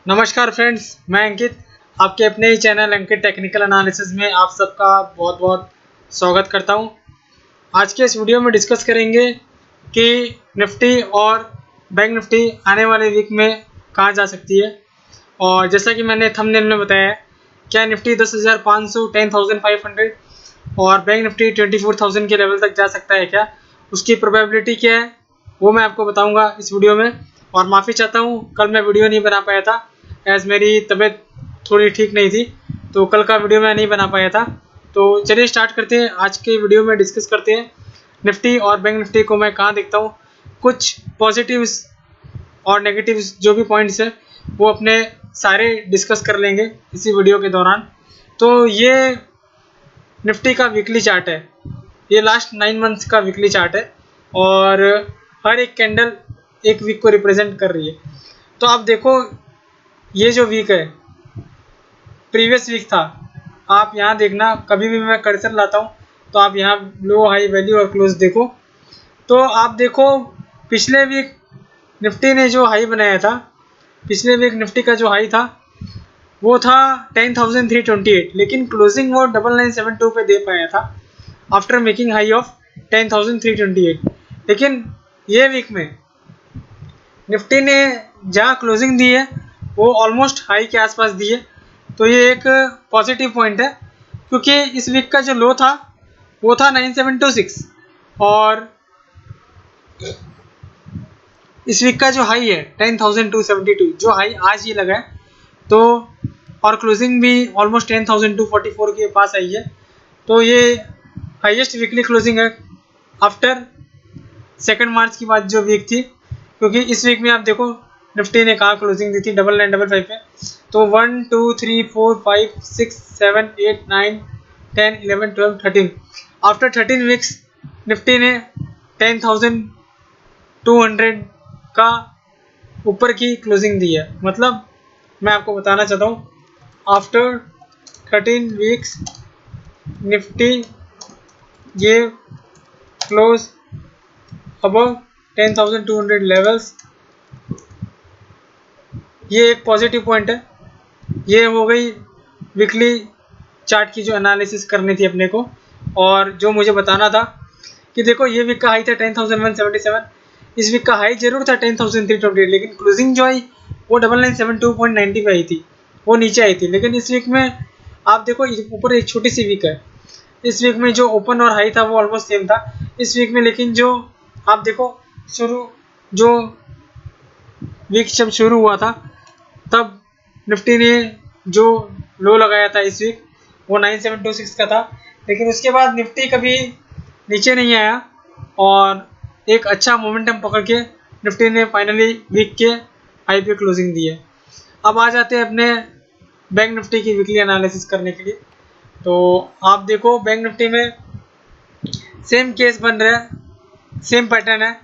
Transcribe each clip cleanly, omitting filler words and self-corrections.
नमस्कार फ्रेंड्स, मैं अंकित आपके अपने ही चैनल अंकित टेक्निकल एनालिसिस में आप सबका बहुत बहुत स्वागत करता हूं। आज के इस वीडियो में डिस्कस करेंगे कि निफ्टी और बैंक निफ्टी आने वाले वीक में कहां जा सकती है। और जैसा कि मैंने थंबनेल में बताया है, क्या निफ्टी 10,500 10,500 और बैंक निफ्टी 24,000 के लेवल तक जा सकता है, क्या उसकी प्रोबेबिलिटी क्या है वो मैं आपको बताऊंगा इस वीडियो में। और माफ़ी चाहता हूँ, कल मैं वीडियो नहीं बना पाया था एज़ मेरी तबीयत थोड़ी ठीक नहीं थी, तो कल का वीडियो मैं नहीं बना पाया था। तो चलिए स्टार्ट करते हैं। आज के वीडियो में डिस्कस करते हैं निफ्टी और बैंक निफ्टी को मैं कहाँ देखता हूँ, कुछ पॉजिटिव्स और नेगेटिव्स जो भी पॉइंट्स हैं वो अपने सारे डिस्कस कर लेंगे इसी वीडियो के दौरान। तो ये निफ्टी का वीकली चार्ट है, ये लास्ट 9 मंथ्स का वीकली चार्ट है और हर एक कैंडल एक वीक को रिप्रेजेंट कर रही है। तो आप देखो, ये जो वीक है प्रीवियस वीक था, आप यहाँ देखना, कभी भी मैं कर्सर लाता हूँ तो आप यहाँ लो हाई वैल्यू और क्लोज देखो। तो आप देखो पिछले वीक निफ्टी ने जो हाई बनाया था, पिछले वीक निफ्टी का जो हाई था वो था 10,328, लेकिन क्लोजिंग वो 9972 पे दे पाया था आफ्टर मेकिंग हाई ऑफ 10,328। लेकिन ये वीक में निफ्टी ने जहाँ क्लोजिंग दी है वो ऑलमोस्ट हाई के आसपास दी है। तो ये एक पॉजिटिव पॉइंट है, क्योंकि इस वीक का जो लो था वो था 9726 और इस वीक का जो हाई है 10,272, जो हाई आज ही लगा है। तो और क्लोजिंग भी ऑलमोस्ट 10,244 के पास आई है। तो ये हाईएस्ट वीकली क्लोजिंग है आफ्टर 2 मार्च की बात जो वीक थी, क्योंकि इस वीक में आप देखो निफ्टी ने कहाँ क्लोजिंग दी थी 9955 पे। तो 1 2 3 4 5 6 7 8 9 10 11 12 13 आफ्टर 13 वीक्स निफ्टी ने 10,200 का ऊपर की क्लोजिंग दी है। मतलब मैं आपको बताना चाहता हूँ, आफ्टर 13 वीक्स निफ्टी ये क्लोज अबव 10,200 लेवल्स। ये एक पॉजिटिव पॉइंट है। ये हो गई वीकली चार्ट की जो एनालिसिस करनी थी अपने को, और जो मुझे बताना था कि देखो ये वीक का हाई था 10,177, इस वीक का हाई जरूर था 10,328, लेकिन क्लोजिंग जो आई वो 9972.90 पे आई थी, वो नीचे आई थी। लेकिन इस वीक में आप देखो ऊपर एक छोटी सी वीक है, इस वीक में जो ओपन और हाई था वो ऑलमोस्ट सेम था इस वीक में। लेकिन जो आप देखो शुरू जो वीक जब शुरू हुआ था तब निफ्टी ने जो लो लगाया था इस वीक वो 9726 का था, लेकिन उसके बाद निफ्टी कभी नीचे नहीं आया और एक अच्छा मोमेंटम पकड़ के निफ्टी ने फाइनली वीक के हाई पे क्लोजिंग दी है। अब आ जाते हैं अपने बैंक निफ्टी की वीकली एनालिसिस करने के लिए। तो आप देखो बैंक निफ्टी में सेम केस बन रहा है, सेम पैटर्न है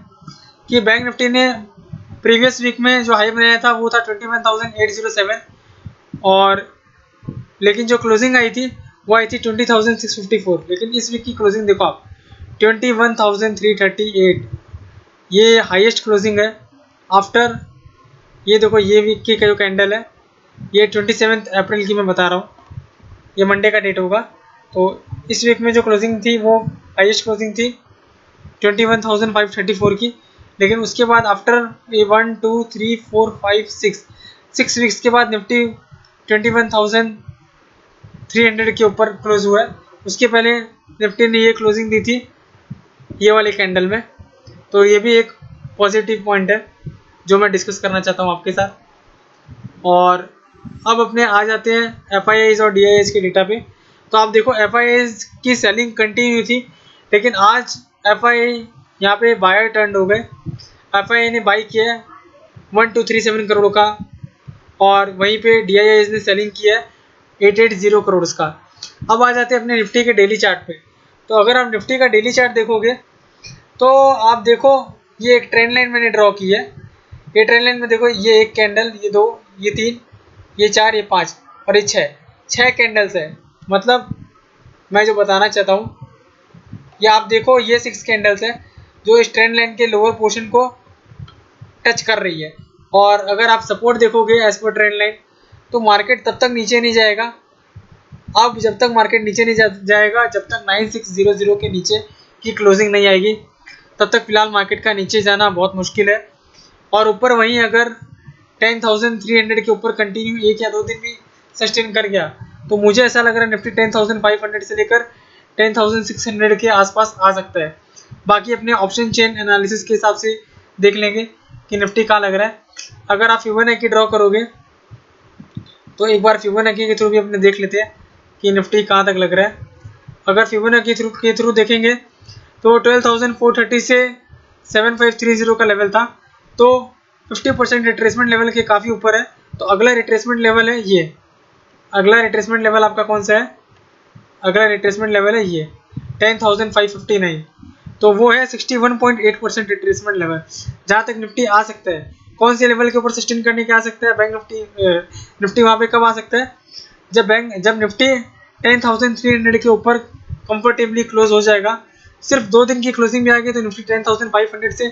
कि बैंक निफ्टी ने प्रीवियस वीक में जो हाई बनाया था वो था 21,807 और लेकिन जो क्लोजिंग आई थी वो आई थी 20,654। लेकिन इस वीक की क्लोजिंग देखो आप 21,338, ये हाईएस्ट क्लोजिंग है आफ्टर। ये देखो ये वीक की जो कैंडल है ये 27 अप्रैल की मैं बता रहा हूँ, ये मंडे का डेट होगा। तो इस वीक में जो क्लोजिंग थी वो हाईएस्ट क्लोजिंग थी 21,534 की। लेकिन उसके बाद आफ्टर 1 2 3 4 5 6 वीक्स के बाद निफ्टी 21,300 के ऊपर क्लोज हुआ है। उसके पहले निफ्टी ने ये क्लोजिंग दी थी ये वाली कैंडल में। तो ये भी एक पॉजिटिव पॉइंट है जो मैं डिस्कस करना चाहता हूँ आपके साथ। और अब अपने आ जाते हैं एफआईआईज और डीआईआईज के डेटा पे। तो आप देखो एफआईआईज की सेलिंग कंटिन्यू थी, लेकिन आज एफआईआई यहाँ पे बायर टर्न हो गए। एफआईआई ने बाई किया 1237 करोड़ का और वहीं पे डीआईआईज ने सेलिंग किया 880 करोड़ का। अब आ जाते हैं अपने निफ्टी के डेली चार्ट पे। तो अगर आप निफ्टी का डेली चार्ट देखोगे तो आप देखो ये एक ट्रेंड लाइन मैंने ड्रॉ की है। ये ट्रेंड लाइन में देखो, ये एक कैंडल, ये दो, ये तीन, ये चार, ये पाँच और ये छः कैंडल्स है। मतलब मैं जो बताना चाहता हूँ, ये आप देखो ये 6 कैंडल्स है जो इस ट्रेंड लाइन के लोअर पोर्शन को टच कर रही है। और अगर आप सपोर्ट देखोगे एज पर ट्रेंड लाइन तो मार्केट तब तक नीचे नहीं जाएगा। अब जब तक मार्केट नीचे नहीं जाएगा, जब तक 9600 के नीचे की क्लोजिंग नहीं आएगी, तब तक फिलहाल मार्केट का नीचे जाना बहुत मुश्किल है। और ऊपर वहीं अगर 10,300 के ऊपर कंटिन्यू 1 या 2 दिन भी सस्टेन कर गया तो मुझे ऐसा लग रहा है निफ्टी 10,500 से लेकर 10,600 के आसपास आ सकता है। बाकी अपने ऑप्शन चेन एनालिसिस के हिसाब से देख लेंगे कि निफ्टी कहाँ लग रहा है। अगर आप फिबोनाची ड्रॉ करोगे तो एक बार फिबोनाची के थ्रू भी अपने देख लेते हैं कि निफ्टी कहाँ तक लग रहा है। अगर फिबोनाची के थ्रू देखेंगे तो 12,430 से 7,530 का लेवल था, तो 50% रिट्रेसमेंट लेवल के काफ़ी ऊपर है। तो अगला रिट्रेसमेंट लेवल है ये, अगला रिट्रेसमेंट लेवल आपका कौन सा है, अगला रिट्रेसमेंट लेवल है ये 10,559, तो वो है 61.8% रिट्रेसमेंट लेवल जहाँ तक निफ्टी आ सकता है। कौन से लेवल के ऊपर सस्टेन करने के आ सकता है बैंक निफ्टी वहाँ पे कब आ सकता है, जब निफ्टी 10,300 के ऊपर कंफर्टेबली क्लोज हो जाएगा। सिर्फ 2 दिन की क्लोजिंग भी आएगी तो निफ्टी 10,500 से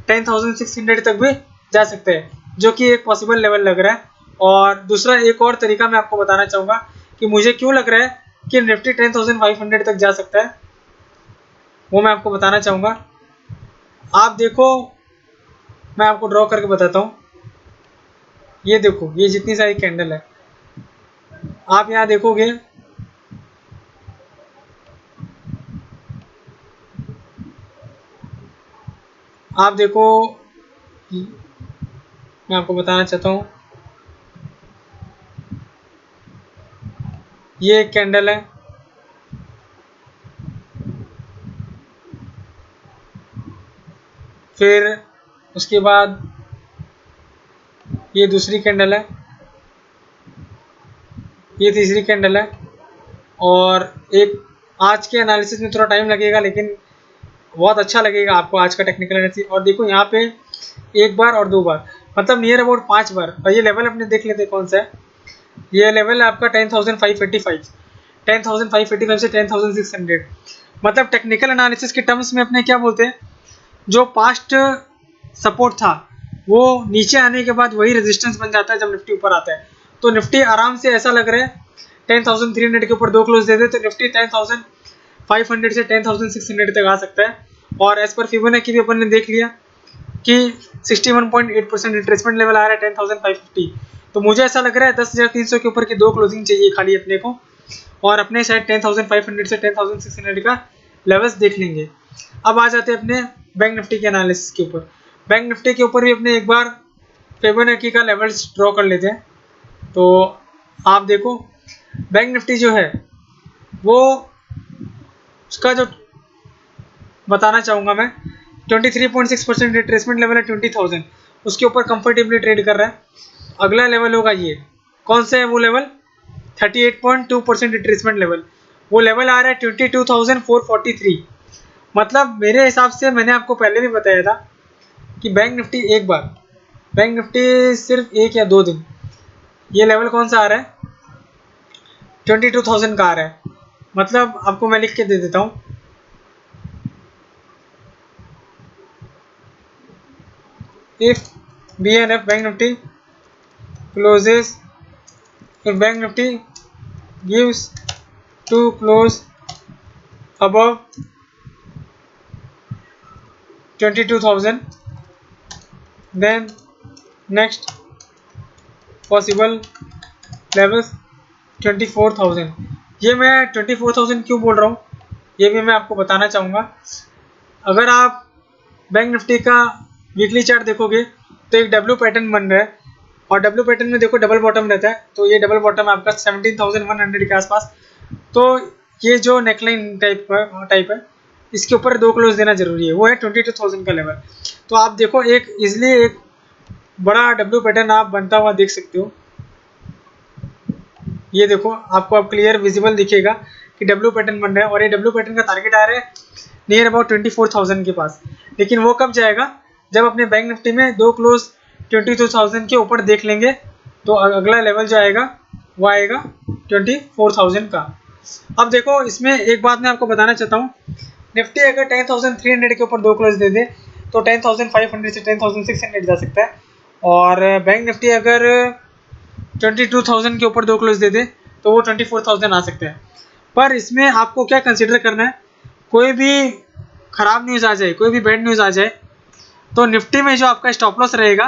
10,600 तक भी जा सकते हैं, जो कि एक पॉसिबल लेवल लग रहा है। और दूसरा एक और तरीका मैं आपको बताना चाहूँगा कि मुझे क्यों लग रहा है कि निफ्टी 10,500 तक जा सकता है, वो मैं आपको बताना चाहूँगा। आप देखो, मैं आपको ड्रॉ करके बताता हूँ। ये देखो, ये जितनी सारी कैंडल है, आप यहाँ देखोगे आप देखो, मैं आपको बताना चाहता हूँ, ये एक कैंडल है, फिर उसके बाद ये दूसरी कैंडल है, ये तीसरी कैंडल है, और एक आज के एनालिसिस में थोड़ा टाइम लगेगा लेकिन बहुत अच्छा लगेगा आपको आज का टेक्निकल एनालिसिस। और देखो यहाँ पे एक बार और 2 बार, मतलब नियर अबाउट 5 बार। और ये लेवल अपने देख लेते हैं कौन सा है, ये लेवल है आपका 10,585, 10,585 से 10,600। मतलब टेक्निकल एनालिसिस के टर्म्स में अपने क्या बोलते हैं, जो पास्ट सपोर्ट था वो नीचे आने के बाद वही रेजिस्टेंस बन जाता है जब निफ्टी ऊपर आता है। तो निफ्टी आराम से ऐसा लग रहा है 10,300 के ऊपर 2 क्लोज दे दे तो निफ्टी 10,500 से 10,600 तक आ सकता है। और एज पर फिबोनाची भी अपन ने देख लिया कि 61.8% रिट्रेसमेंट लेवल आ रहा है 10,550। तो मुझे ऐसा लग रहा है 10,300 के ऊपर की 2 क्लोजिंग चाहिए खाली अपने को, और अपने शायद 10,500 से 10,600 का लेवल्स देख लेंगे। अब आ जाते हैं अपने बैंक निफ्टी के एनालिसिस के ऊपर। बैंक निफ्टी के ऊपर भी अपने एक बार फिबोनाची का लेवल्स ड्रॉ कर लेते हैं। तो आप देखो, बैंक निफ्टी जो है वो उसका जो बताना चाहूँगा मैं, 23.6% रिट्रेसमेंट लेवल है 20,000, उसके ऊपर कंफर्टेबली ट्रेड कर रहा है। अगला लेवल होगा ये, कौन सा है वो लेवल, 38.2% रिट्रेसमेंट लेवल, वो लेवल आ रहा है 22,443। मतलब मेरे हिसाब से, मैंने आपको पहले भी बताया था कि बैंक निफ्टी सिर्फ 1 या 2 दिन, ये लेवल कौन सा आ रहा है, 22,000 का आ रहा है। मतलब आपको मैं लिख के दे देता हूँ, if BNF Bank Nifty closes, if Bank Nifty gives to close above 22,000, then next possible levels 24,000। ये मैं 24,000 क्यों बोल रहा हूँ, ये भी मैं आपको बताना चाहूँगा। अगर आप बैंक निफ्टी का वीकली चार्ट देखोगे तो एक डब्ल्यू पैटर्न बन रहा है, और डब्ल्यू पैटर्न में देखो डबल बॉटम रहता है, तो ये डबल बॉटम आपका 17,100 के आसपास। तो ये जो नेकलाइन टाइप है, इसके ऊपर 2 क्लोज देना जरूरी है, वो है 22,000 का लेवल। तो आप देखो, एक इजली एक बड़ा डब्ल्यू पैटर्न आप बनता हुआ देख सकते हो। ये देखो, आपको अब क्लियर विजिबल दिखेगा कि डब्ल्यू पैटर्न बन रहा है, और ये डब्ल्यू पैटर्न का टारगेट आ रहा है नियर अबाउट 24,000 के पास। लेकिन वो कब जाएगा, जब अपने बैंक निफ्टी में 2 क्लोज 22,000 के ऊपर देख लेंगे, तो अगला लेवल जो आएगा वो आएगा 24,000 का। अब देखो, इसमें एक बात मैं आपको बताना चाहता हूँ, निफ्टी अगर 10,300 के ऊपर 2 क्लोज दे दे तो 10,500 से 10,600 जा सकता है, और बैंक निफ्टी अगर 22,000 के ऊपर 2 क्लोज दे दे तो वो 24,000 आ सकते हैं। पर इसमें आपको क्या कंसिडर करना है, कोई भी ख़राब न्यूज़ आ जाए, कोई भी बैड न्यूज़ आ जाए, तो निफ्टी में जो आपका स्टॉप लॉस रहेगा,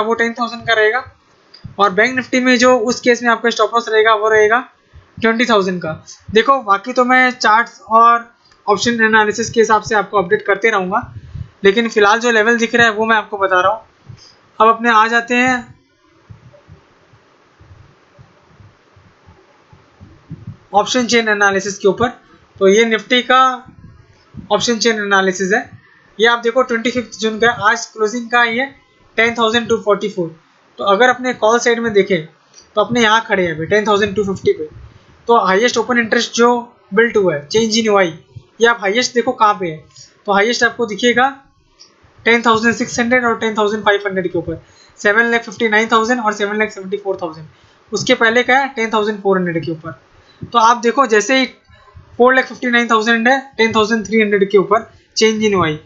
वो 10,000 का रहेगा, और बैंक निफ्टी में जो उस केस में आपका स्टॉप लॉस रहेगा वो रहेगा 20,000 का। देखो बाकी तो मैं चार्ट्स और ऑप्शन एनालिसिस के हिसाब से आपको अपडेट करते रहूँगा, लेकिन फिलहाल जो लेवल दिख रहा है वो मैं आपको बता रहा हूँ। अब अपने आ जाते हैं ऑप्शन चेन एनालिसिस के ऊपर। तो ये निफ्टी का ऑप्शन चेन एनालिसिस है। ये आप देखो 25 जून का, आज क्लोजिंग का ये 10,244। तो अगर अपने कॉल साइड में देखें तो अपने यहाँ खड़े हैं 10,250 पे। तो हाईएस्ट ओपन इंटरेस्ट जो बिल्ट हुआ है, चेंज इन वाई, ये आप हाईएस्ट देखो कहाँ पे है। तो हाईएस्ट आपको दिखिएगा 10,600 और 10,500 के ऊपर, 7,59,000 और 7,74,000। उसके पहले का है 10,400 के ऊपर। तो आप देखो जैसे ही 4,59,000 है 10,300 के ऊपर चेंज इन वाई।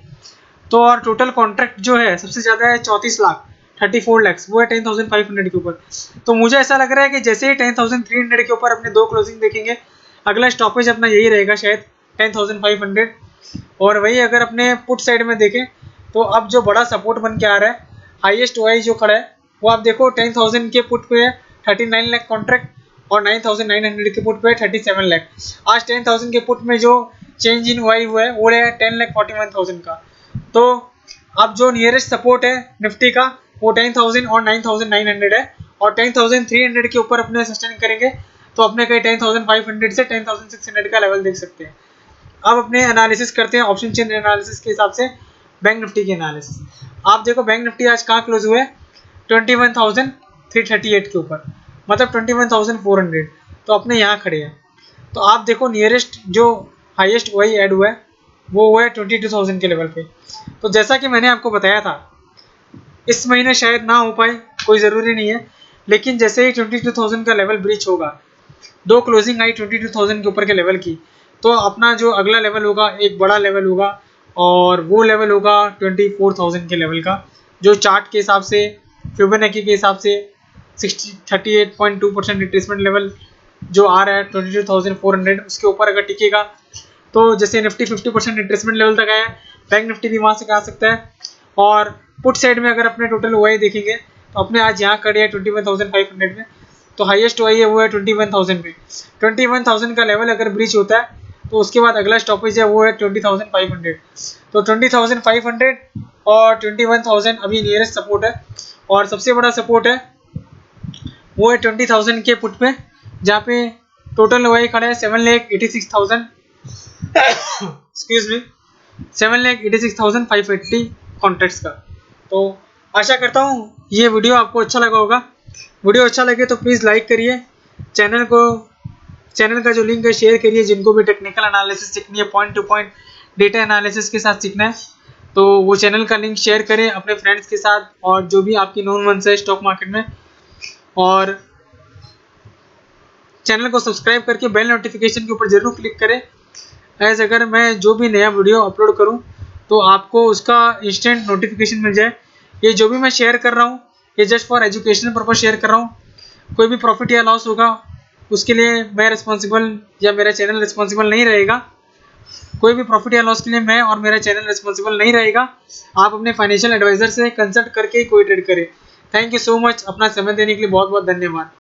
तो और टोटल कॉन्ट्रैक्ट जो है सबसे ज़्यादा है 34 लाख, 34 लैक्स, वो है 10,500 के ऊपर। तो मुझे ऐसा लग रहा है कि जैसे ही 10,300 के ऊपर अपने 2 क्लोजिंग देखेंगे, अगला स्टॉपेज अपना यही रहेगा शायद 10,500। और वही अगर अपने पुट साइड में देखें तो अब जो बड़ा सपोर्ट बन के आ रहा है, हाईएस्ट वाई जो खड़ा है वो आप देखो 10,000 के पुट पे है 39 लाख कॉन्ट्रैक्ट, और 9,900 के पुट पे 37 लाख। आज 10,000 के पुट में जो चेंज इन वाई हुआ है वो है 10,41,000 का। तो अब जो नियरेस्ट सपोर्ट है निफ्टी का वो 10,000 और 9,900 है, और 10,300 के ऊपर अपने सस्टेन करेंगे तो अपने कहीं 10,500 से 10,600 का लेवल देख सकते हैं। अब अपने एनालिसिस करते हैं ऑप्शन चेन एनालिसिस के हिसाब से बैंक निफ्टी की एनालिसिस। आप देखो बैंक निफ्टी आज कहाँ क्लोज हुआ है, 21,338 के ऊपर, मतलब 21,400। तो अपने यहाँ खड़े हैं। तो आप देखो नियरेस्ट जो हाईएस्ट वही ऐड हुआ है वो हुआ है 22,000 के लेवल पे। तो जैसा कि मैंने आपको बताया था, इस महीने शायद ना हो पाए, कोई ज़रूरी नहीं है, लेकिन जैसे ही 22,000 का लेवल ब्रीच होगा, 2 क्लोजिंग आई 22,000 के ऊपर के लेवल की, तो अपना जो अगला लेवल होगा एक बड़ा लेवल होगा, और वो लेवल होगा 24,000 के लेवल का, जो चार्ट के हिसाब से, फिबोनाची के हिसाब से 38.2% रिट्रेसमेंट लेवल जो आ रहा है 22,400, उसके ऊपर अगर टिकेगा तो जैसे निफ्टी 50% रिट्रेसमेंट लेवल तक आया है, बैंक निफ्टी भी वहाँ से आ सकता है। और पुट साइड में अगर अपने टोटल ओआई देखेंगे तो अपने आज यहाँ खड़े हैं 21,500 में। तो हाईएस्ट ओआई है वो है 21,000 पे। 21,000 का लेवल अगर ब्रीच होता है तो उसके बाद अगला स्टॉपेज है वो है 20,500। तो 20,500 और 21,000 अभी नियरेस्ट सपोर्ट है, और सबसे बड़ा सपोर्ट है वो है 20,000 के पुट पे, जहाँ पे टोटल ओआई खड़ा है 7,86,000 एक्सक्यूज मी 7,86,580 कॉन्ट्रैक्ट्स का। तो आशा करता हूँ ये वीडियो आपको अच्छा लगा होगा। वीडियो अच्छा लगे तो प्लीज़ लाइक करिए, चैनल का जो लिंक है शेयर करिए, जिनको भी टेक्निकल एनालिसिस सीखनी है, point two point data analysis के साथ सीखना है, तो वो चैनल का लिंक शेयर करें अपने फ्रेंड्स के साथ और जो भी आपकी नोन वंस है स्टॉक मार्केट में। और चैनल को सब्सक्राइब करके बेल नोटिफिकेशन के ऊपर जरूर क्लिक करें, एज अगर मैं जो भी नया वीडियो अपलोड करूं तो आपको उसका इंस्टेंट नोटिफिकेशन मिल जाए। ये जो भी मैं शेयर कर रहा हूं ये just for educational purpose share कर रहा हूं। कोई भी प्रॉफिट या लॉस होगा उसके लिए मैं रिस्पॉन्सिबल या मेरा चैनल रिस्पॉन्सिबल नहीं रहेगा। कोई भी प्रॉफिट या लॉस के लिए मैं और मेरा चैनल रिस्पॉन्सिबल नहीं रहेगा। आप अपने फाइनेंशियल एडवाइजर से कंसल्ट करके ही कोई ट्रेड करें। थैंक यू सो मच, अपना समय देने के लिए बहुत बहुत धन्यवाद।